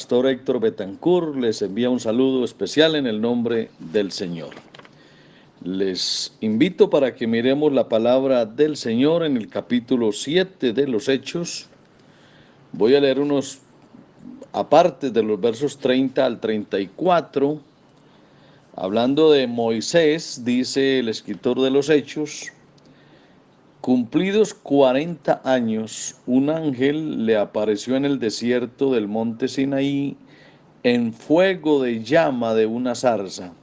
pastor Héctor Betancourt les envía un saludo especial en el nombre del Señor. Les invito para que miremos la palabra del Señor en el capítulo 7 de los Hechos. Voy a leer unos apartes de los versos 30 al 34. Hablando de Moisés, dice el escritor de los Hechos: cumplidos 40 años, un ángel le apareció en el desierto del monte Sinaí en fuego de llama de una zarza,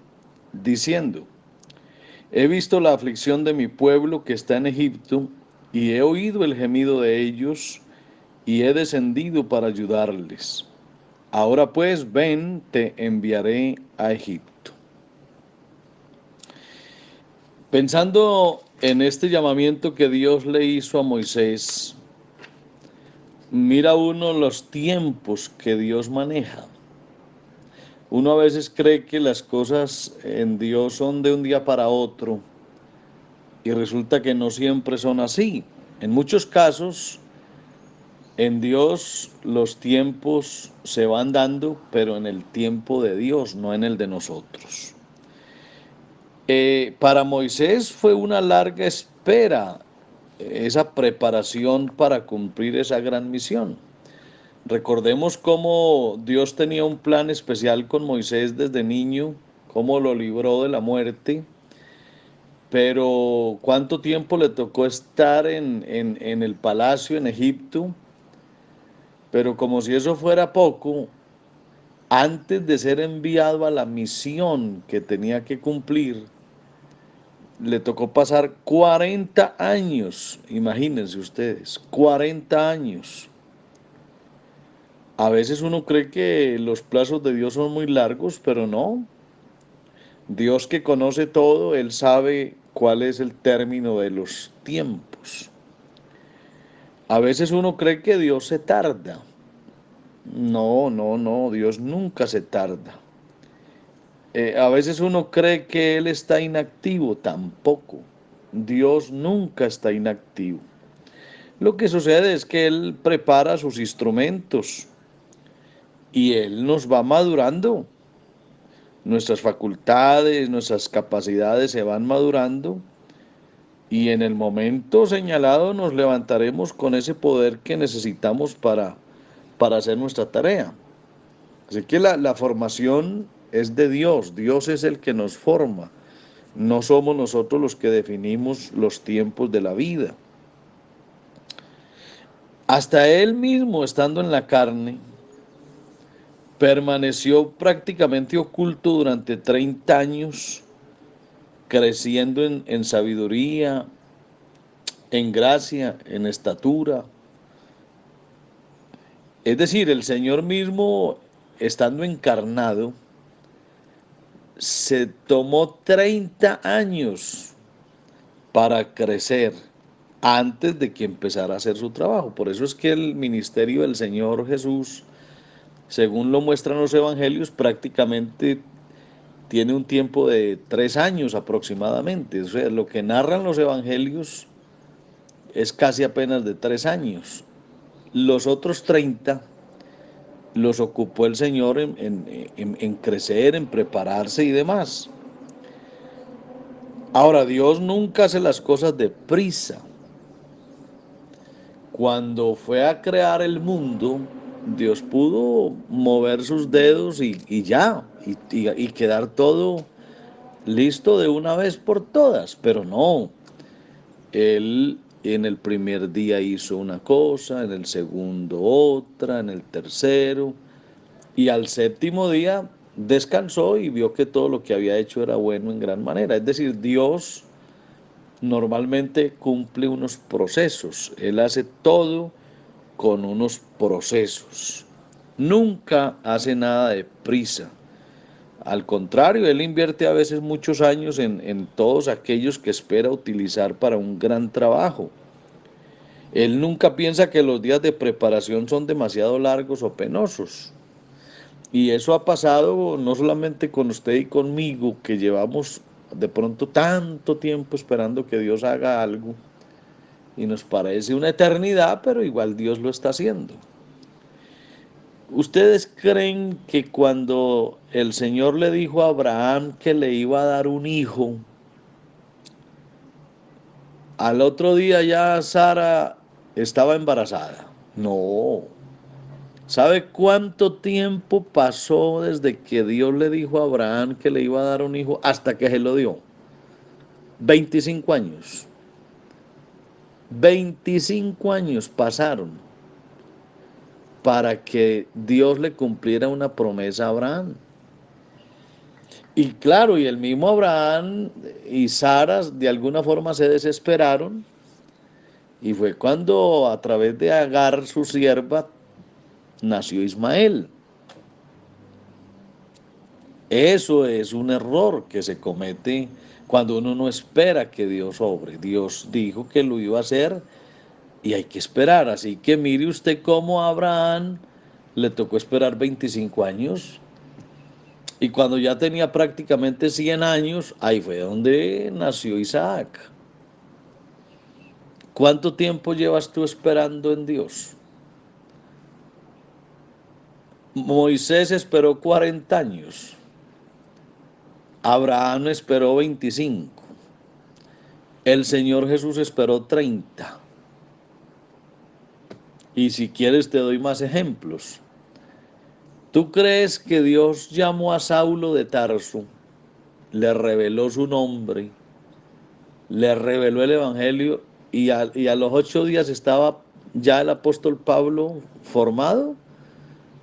diciendo: he visto la aflicción de mi pueblo que está en Egipto, y he oído el gemido de ellos, y he descendido para ayudarles. Ahora pues, ven, te enviaré a Egipto. Pensando en este llamamiento que Dios le hizo a Moisés, mira uno los tiempos que Dios maneja. Uno a veces cree que las cosas en Dios son de un día para otro, y resulta que no siempre son así. En muchos casos, en Dios los tiempos se van dando, pero en el tiempo de Dios, no en el de nosotros. Para Moisés fue una larga espera, esa preparación para cumplir esa gran misión. Recordemos cómo Dios tenía un plan especial con Moisés desde niño, cómo lo libró de la muerte, pero cuánto tiempo le tocó estar en el palacio en Egipto. Pero como si eso fuera poco, antes de ser enviado a la misión que tenía que cumplir, le tocó pasar 40 años, imagínense ustedes, 40 años. A veces uno cree que los plazos de Dios son muy largos, pero no. Dios, que conoce todo, Él sabe cuál es el término de los tiempos. A veces uno cree que Dios se tarda. No, no, no, Dios nunca se tarda. A veces uno cree que Él está inactivo, tampoco. Dios nunca está inactivo. Lo que sucede es que Él prepara sus instrumentos y Él nos va madurando. Nuestras facultades, nuestras capacidades se van madurando, y en el momento señalado nos levantaremos con ese poder que necesitamos para hacer nuestra tarea. Así que la formación es de Dios. Dios es el que nos forma. No somos nosotros los que definimos los tiempos de la vida. Hasta Él mismo, estando en la carne, permaneció prácticamente oculto durante 30 años, creciendo en sabiduría, en gracia, en estatura. Es decir, el Señor mismo, estando encarnado, se tomó 30 años para crecer antes de que empezara a hacer su trabajo. Por eso es que el ministerio del Señor Jesús, según lo muestran los evangelios, prácticamente tiene un tiempo de 3 años aproximadamente. O sea, lo que narran los evangelios es casi apenas de 3 años. Los otros 30 los ocupó el Señor en crecer, en prepararse y demás. Ahora, Dios nunca hace las cosas deprisa. Cuando fue a crear el mundo, Dios pudo mover sus dedos y ya, y quedar todo listo de una vez por todas, pero no. Él en el primer día hizo una cosa, en el segundo otra, en el tercero, y al séptimo día descansó y vio que todo lo que había hecho era bueno en gran manera. Es decir, Dios normalmente cumple unos procesos. Él hace todo con unos procesos. Nunca hace nada de prisa. Al contrario, Él invierte a veces muchos años en todos aquellos que espera utilizar para un gran trabajo. Él nunca piensa que los días de preparación son demasiado largos o penosos. Y eso ha pasado no solamente con usted y conmigo, que llevamos de pronto tanto tiempo esperando que Dios haga algo, y nos parece una eternidad, pero igual Dios lo está haciendo. ¿Ustedes creen que cuando el Señor le dijo a Abraham que le iba a dar un hijo, al otro día ya Sara estaba embarazada? No. ¿Sabe cuánto tiempo pasó desde que Dios le dijo a Abraham que le iba a dar un hijo hasta que se lo dio? 25 años. 25 años pasaron para que Dios le cumpliera una promesa a Abraham. Y claro, y el mismo Abraham y Sara de alguna forma se desesperaron, y fue cuando a través de Agar, su sierva, nació Ismael. Eso es un error que se comete cuando uno no espera que Dios obre. Dios dijo que lo iba a hacer y hay que esperar. Así que mire usted cómo a Abraham le tocó esperar 25 años. Y cuando ya tenía prácticamente 100 años, ahí fue donde nació Isaac. ¿Cuánto tiempo llevas tú esperando en Dios? Moisés esperó 40 años. Abraham esperó 25. El Señor Jesús esperó 30. Y si quieres te doy más ejemplos. ¿Tú crees que Dios llamó a Saulo de Tarso, le reveló su nombre, le reveló el Evangelio y a los 8 días estaba ya el apóstol Pablo formado?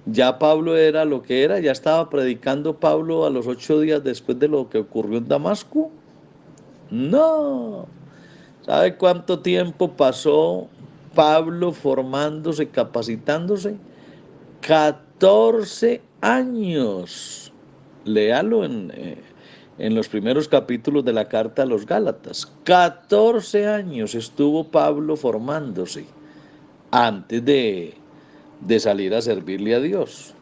Ya Pablo era lo que era, ya estaba predicando Pablo a los 8 días después de lo que ocurrió en Damasco. No. ¿Sabe cuánto tiempo pasó Pablo formándose, capacitándose? 14 años. Léalo en los primeros capítulos de la carta a los Gálatas. 14 años estuvo Pablo formándose antes de salir a servirle a Dios.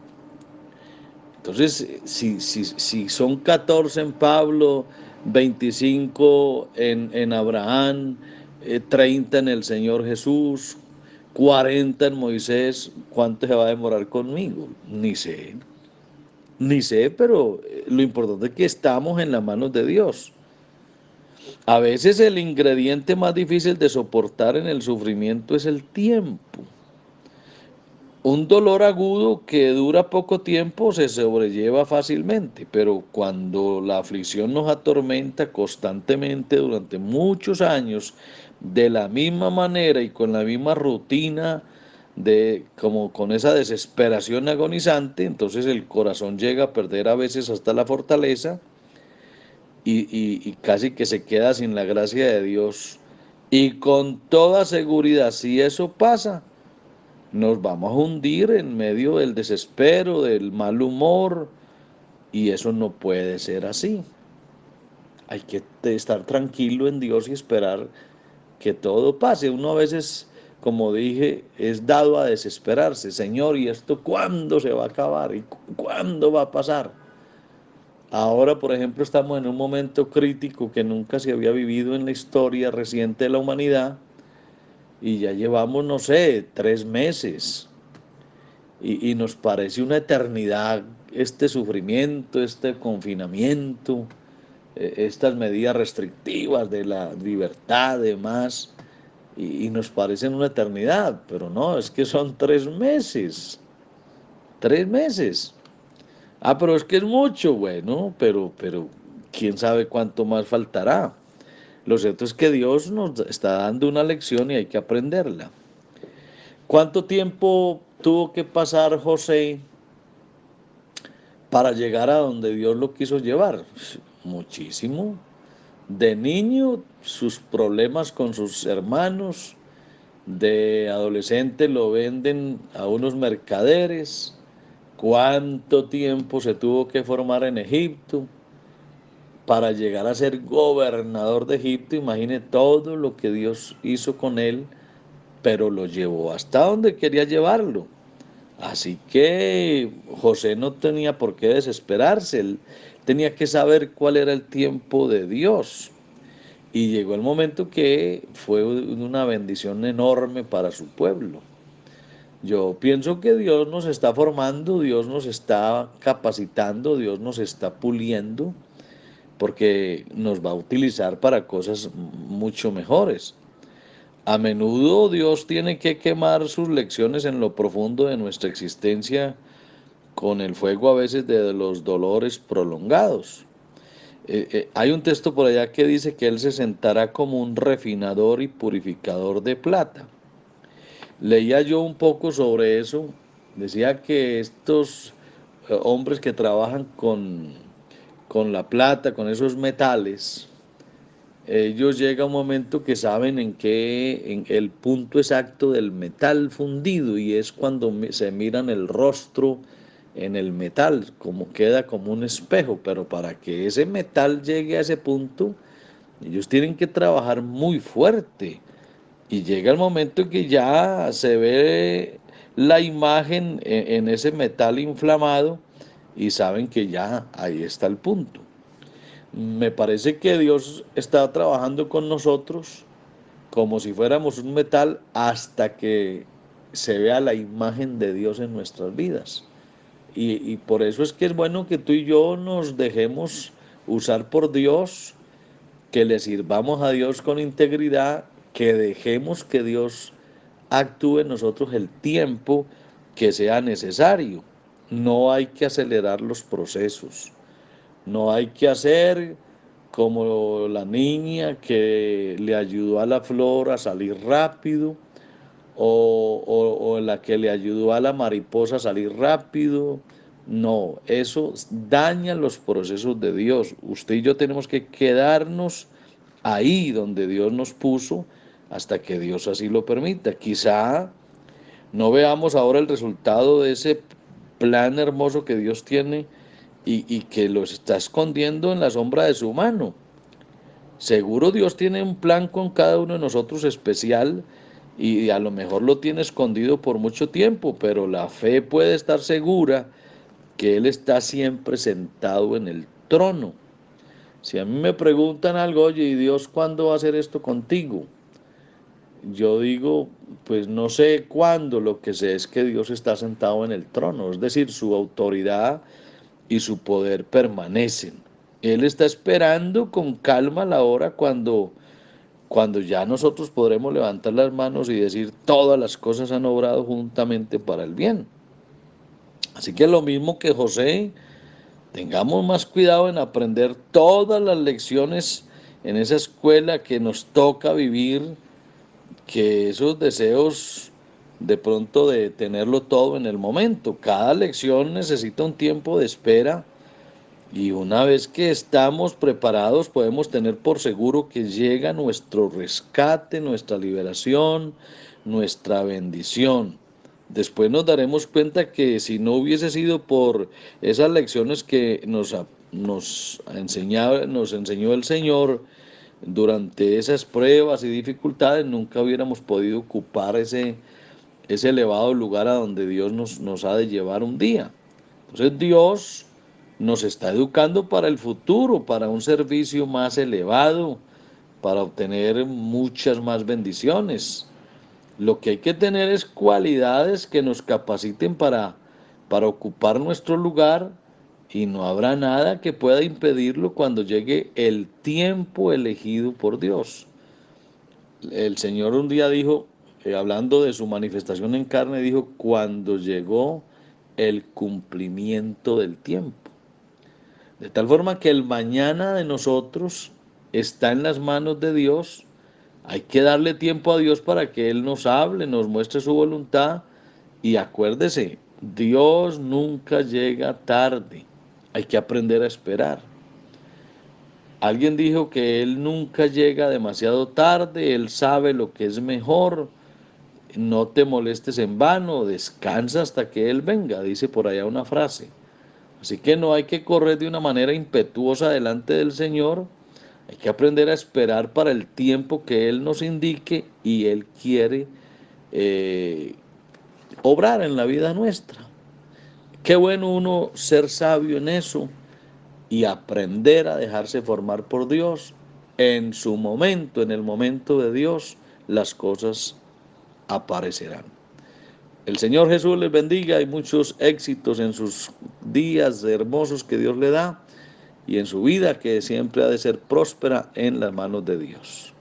Entonces, si son 14 en Pablo, 25 en Abraham, 30 en el Señor Jesús, 40 en Moisés, ¿cuánto se va a demorar conmigo? Ni sé, pero lo importante es que estamos en las manos de Dios. A veces el ingrediente más difícil de soportar en el sufrimiento es el tiempo. Un dolor agudo que dura poco tiempo se sobrelleva fácilmente, pero cuando la aflicción nos atormenta constantemente durante muchos años, de la misma manera y con la misma rutina, como con esa desesperación agonizante, entonces el corazón llega a perder a veces hasta la fortaleza y casi que se queda sin la gracia de Dios. Y con toda seguridad, si eso pasa, nos vamos a hundir en medio del desespero, del mal humor, y eso no puede ser así. Hay que estar tranquilo en Dios y esperar que todo pase. Uno a veces, como dije, es dado a desesperarse. Señor, ¿y esto cuándo se va a acabar? ¿Y cuándo va a pasar? Ahora, por ejemplo, estamos en un momento crítico que nunca se había vivido en la historia reciente de la humanidad y ya llevamos, no sé, 3 meses. Y nos parece una eternidad este sufrimiento, este confinamiento, estas medidas restrictivas de la libertad, demás, y nos parecen una eternidad, pero no, es que son 3 meses, 3 meses. Ah, pero es que es mucho, bueno, pero quién sabe cuánto más faltará. Lo cierto es que Dios nos está dando una lección y hay que aprenderla. ¿Cuánto tiempo tuvo que pasar José para llegar a donde Dios lo quiso llevar? Muchísimo. De niño, sus problemas con sus hermanos, de adolescente lo venden a unos mercaderes. ¿Cuánto tiempo se tuvo que formar en Egipto para llegar a ser gobernador de Egipto? Imagine todo lo que Dios hizo con él, pero lo llevó hasta donde quería llevarlo. Así que José no tenía por qué desesperarse, él tenía que saber cuál era el tiempo de Dios. Y llegó el momento que fue una bendición enorme para su pueblo. Yo pienso que Dios nos está formando, Dios nos está capacitando, Dios nos está puliendo, porque nos va a utilizar para cosas mucho mejores. A menudo Dios tiene que quemar sus lecciones en lo profundo de nuestra existencia con el fuego a veces de los dolores prolongados. Hay un texto por allá que dice que Él se sentará como un refinador y purificador de plata. Leía yo un poco sobre eso. Decía que estos hombres que trabajan con la plata, con esos metales, ellos llega un momento que saben en el punto exacto del metal fundido, y es cuando se miran el rostro en el metal, como queda como un espejo. Pero para que ese metal llegue a ese punto, ellos tienen que trabajar muy fuerte, y llega el momento en que ya se ve la imagen en ese metal inflamado, y saben que ya ahí está el punto. Me parece que Dios está trabajando con nosotros como si fuéramos un metal hasta que se vea la imagen de Dios en nuestras vidas. Y por eso es que es bueno que tú y yo nos dejemos usar por Dios, que le sirvamos a Dios con integridad, que dejemos que Dios actúe en nosotros el tiempo que sea necesario. No hay que acelerar los procesos. No hay que hacer como la niña que le ayudó a la flor a salir rápido, o la que le ayudó a la mariposa a salir rápido. No, eso daña los procesos de Dios. Usted y yo tenemos que quedarnos ahí donde Dios nos puso hasta que Dios así lo permita. Quizá no veamos ahora el resultado de ese plan hermoso que Dios tiene, y que los está escondiendo en la sombra de su mano. Seguro Dios tiene un plan con cada uno de nosotros especial, y a lo mejor lo tiene escondido por mucho tiempo, pero la fe puede estar segura que Él está siempre sentado en el trono. Si a mí me preguntan algo, oye, ¿y Dios cuándo va a hacer esto contigo? Yo digo, pues no sé cuándo, lo que sé es que Dios está sentado en el trono, es decir, su autoridad y su poder permanecen. Él está esperando con calma la hora cuando ya nosotros podremos levantar las manos y decir: todas las cosas han obrado juntamente para el bien. Así que lo mismo que José, tengamos más cuidado en aprender todas las lecciones en esa escuela que nos toca vivir, que esos deseos de pronto de tenerlo todo en el momento. Cada lección necesita un tiempo de espera, y una vez que estamos preparados podemos tener por seguro que llega nuestro rescate, nuestra liberación, nuestra bendición. Después nos daremos cuenta que si no hubiese sido por esas lecciones que nos enseñó el Señor durante esas pruebas y dificultades, nunca hubiéramos podido ocupar ese elevado lugar a donde Dios nos ha de llevar un día. Entonces Dios nos está educando para el futuro, para un servicio más elevado, para obtener muchas más bendiciones. Lo que hay que tener es cualidades que nos capaciten para ocupar nuestro lugar, y no habrá nada que pueda impedirlo cuando llegue el tiempo elegido por Dios. El Señor un día dijo, hablando de su manifestación en carne, dijo: cuando llegó el cumplimiento del tiempo. De tal forma que el mañana de nosotros está en las manos de Dios. Hay que darle tiempo a Dios para que Él nos hable, nos muestre su voluntad. Y acuérdese, Dios nunca llega tarde. Hay que aprender a esperar. Alguien dijo que Él nunca llega demasiado tarde, Él sabe lo que es mejor. No te molestes en vano, descansa hasta que Él venga, dice por allá una frase. Así que no hay que correr de una manera impetuosa delante del Señor. Hay que aprender a esperar para el tiempo que Él nos indique, y Él quiere obrar en la vida nuestra. Qué bueno uno ser sabio en eso y aprender a dejarse formar por Dios. En su momento, en el momento de Dios, las cosas aparecerán. El Señor Jesús les bendiga y muchos éxitos en sus días hermosos que Dios le da y en su vida, que siempre ha de ser próspera en las manos de Dios.